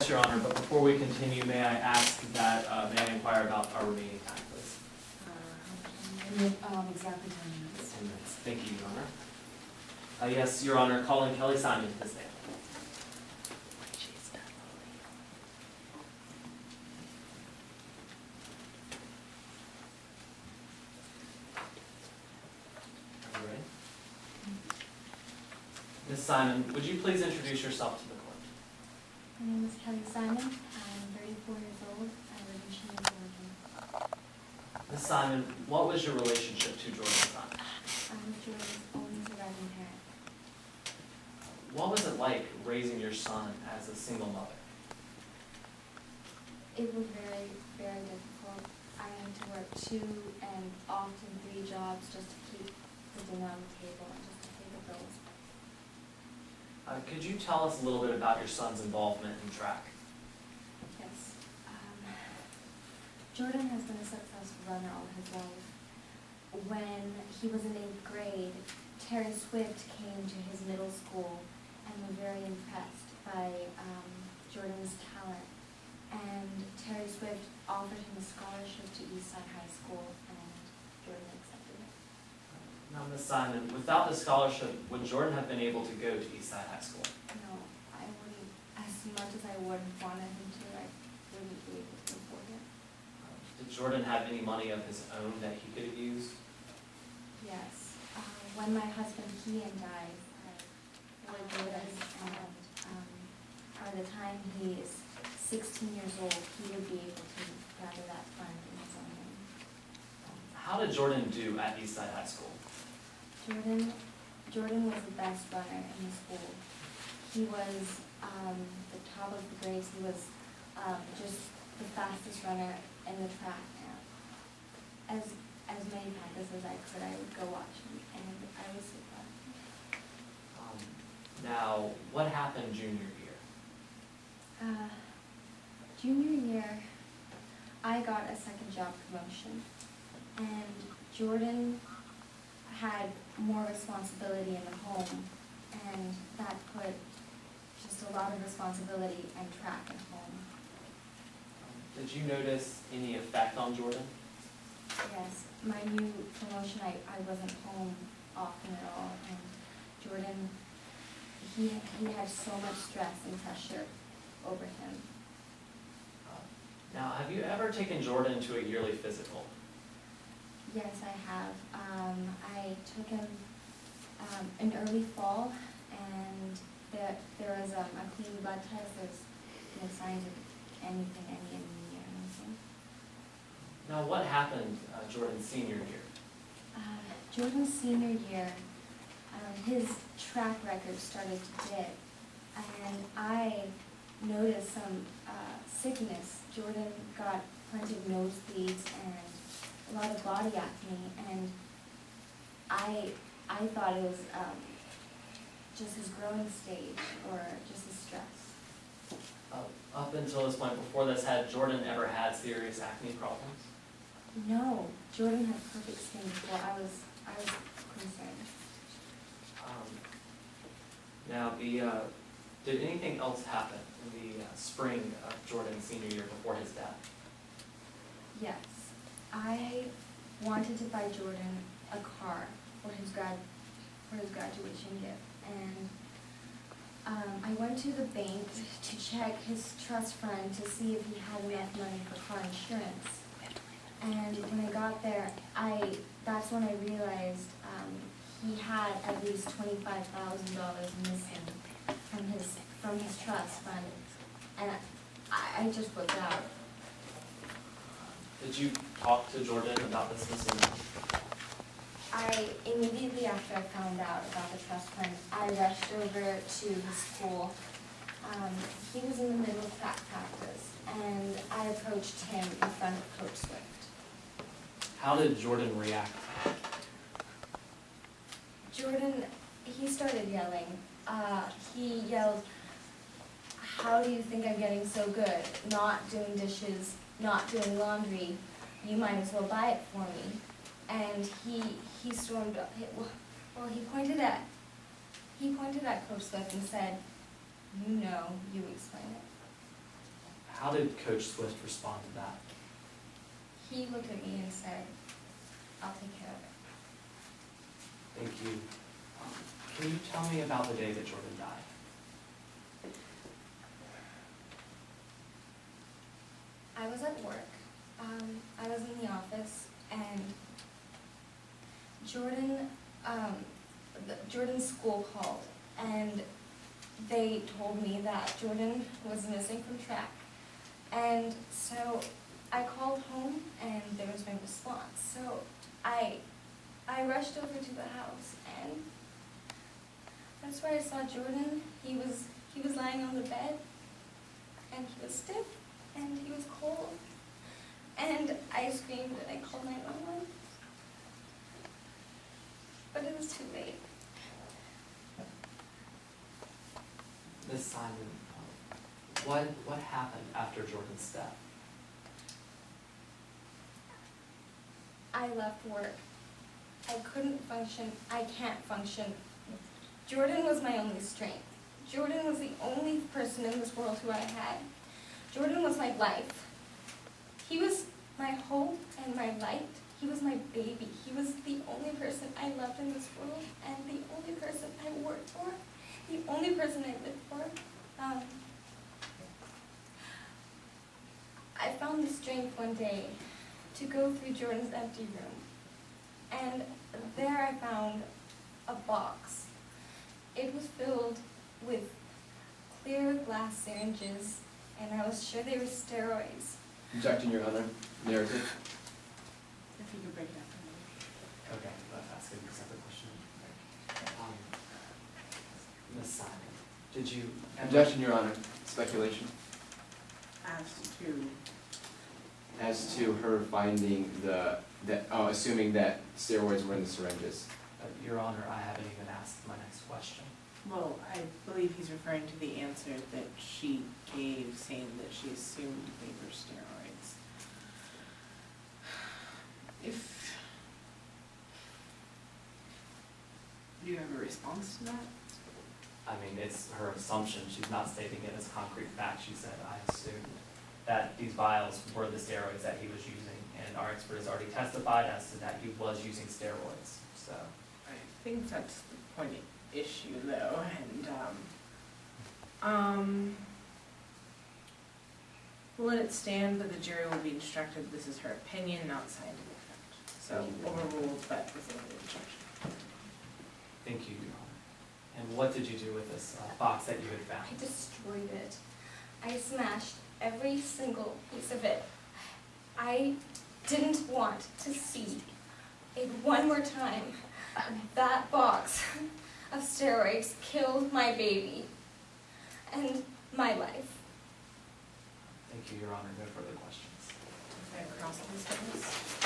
Yes, Your Honor, but before we continue, may I ask that, may I inquire about our remaining time, please? Exactly 10 minutes. 10 minutes. Thank you, Your Honor. Yes, Your Honor, calling Kelly Simon to the stand. Are you ready? Ms. Simon, would you please introduce yourself to the court? My name is Kelly Simon. I'm 34 years old. I live in Chino, Georgia. Ms. Simon, what was your relationship to Jordan Simon? I'm Jordan's only surviving parent. What was it like raising your son as a single mother? It was very, very difficult. I had to work 2 and often 3 jobs just to keep the dinner on the table and just to pay the bills. Could you tell us a little bit about your son's involvement in track? Yes. Jordan has been a successful runner all his life. When he was in 8th grade, Terry Swift came to his middle school and was very impressed by Jordan's talent. And Terry Swift offered him a scholarship to Eastside High School, and Jordan accepted it. Now, Ms. Simon, without the scholarship, would Jordan have been able to go to Eastside High School? No, I wouldn't. As much as I would have wanted him to, I wouldn't be able to afford it. Did Jordan have any money of his own that he could have used? Yes. When my husband Ian died, I lived with us, and by the time he is 16 years old, he would be able to gather that fund in his own name. How did Jordan do at Eastside High School? Jordan was the best runner in the school. He was the top of the grades. He was just the fastest runner in the track. As many practices as I could, I would go watch him, and I was so proud of him. Now, what happened junior year? Junior year, I got a second job promotion, and Jordan had more responsibility in the home, and that put just a lot of responsibility and track at home. Did you notice any effect on Jordan? Yes, my new promotion, I wasn't home often at all, and Jordan, he had so much stress and pressure over him. Now, have you ever taken Jordan to a yearly physical? Yes, I have. I took him in early fall, and there was a clean blood test. There's no signs of anything, any anemia or anything. Now, what happened Jordan's senior year? Jordan's senior year, his track record started to dip, and I noticed some sickness. Jordan got plenty of nosebleeds and a lot of body acne, and I thought it was just his growing stage or just his stress. Up until this point, before this, had Jordan ever had serious acne problems? No, Jordan had perfect skin before I was concerned. Now, did anything else happen in the spring of Jordan's senior year before his death? Yes, I wanted to buy Jordan a car for his graduation gift, and I went to the bank to check his trust fund to see if he had enough money for car insurance. And when I got there, that's when I realized he had at least $25,000 missing from his trust fund, and I just flipped out. Did you talk to Jordan about this missing money? Immediately after I found out about the trust fund, I rushed over to his school. He was in the middle of track practice, and I approached him in front of Coach Swift. How did Jordan react? Jordan, he started yelling. He yelled, "How do you think I'm getting so good? Not doing dishes, not doing laundry. You might as well buy it for me." And he stormed up. Well, he pointed at Coach Swift and said, "You know, you explain it." How did Coach Swift respond to that? He looked at me and said, "I'll take care of it." Thank you. Can you tell me about the day that Jordan died? I was at work. I was in the office, and Jordan's school called, and they told me that Jordan was missing from track. And so I called home, and there was no response. So I rushed over to the house, and that's where I saw Jordan. He was lying on the bed, and he was stiff, and he was cold. And I screamed and I called 911. But it was too late. Ms. Simon, what happened after Jordan's death? I left work. I couldn't function. I can't function. Jordan was my only strength. Jordan was the only person in this world who I had. Jordan was my life. He was my hope and my light. He was my baby. He was the only person I loved in this world, and the only person I worked for, the only person I lived for. I found the strength one day to go through Jordan's empty room, and there I found a box. It was filled with clear glass syringes, and I was sure they were steroids. Objecting, Your Honor. Narrative. If you could break it up for me. Okay, but asking a separate question. Ms. Simon, did you ever... Objection, Your Honor. Speculation. As to, As to her finding assuming that steroids were in the syringes. Your Honor, I haven't even asked my next question. well, I believe he's referring to the answer that she gave, saying that she assumed they were steroids. Do you have a response to that? I mean, it's her assumption. She's not stating it as concrete fact. She said, I assumed that these vials were the steroids that he was using, and our expert has already testified as to that he was using steroids, so. I think that's the point of issue, though, and, we'll let it stand, but the jury will be instructed this is her opinion, not scientific fact. So overruled, but with limited objection. Thank you, Your Honor. And what did you do with this box that you had found? I destroyed it. I smashed every single piece of it. I didn't want to see it one more time. That box of steroids killed my baby and my life. Thank you, Your Honor. No further questions. Can I cross this witness?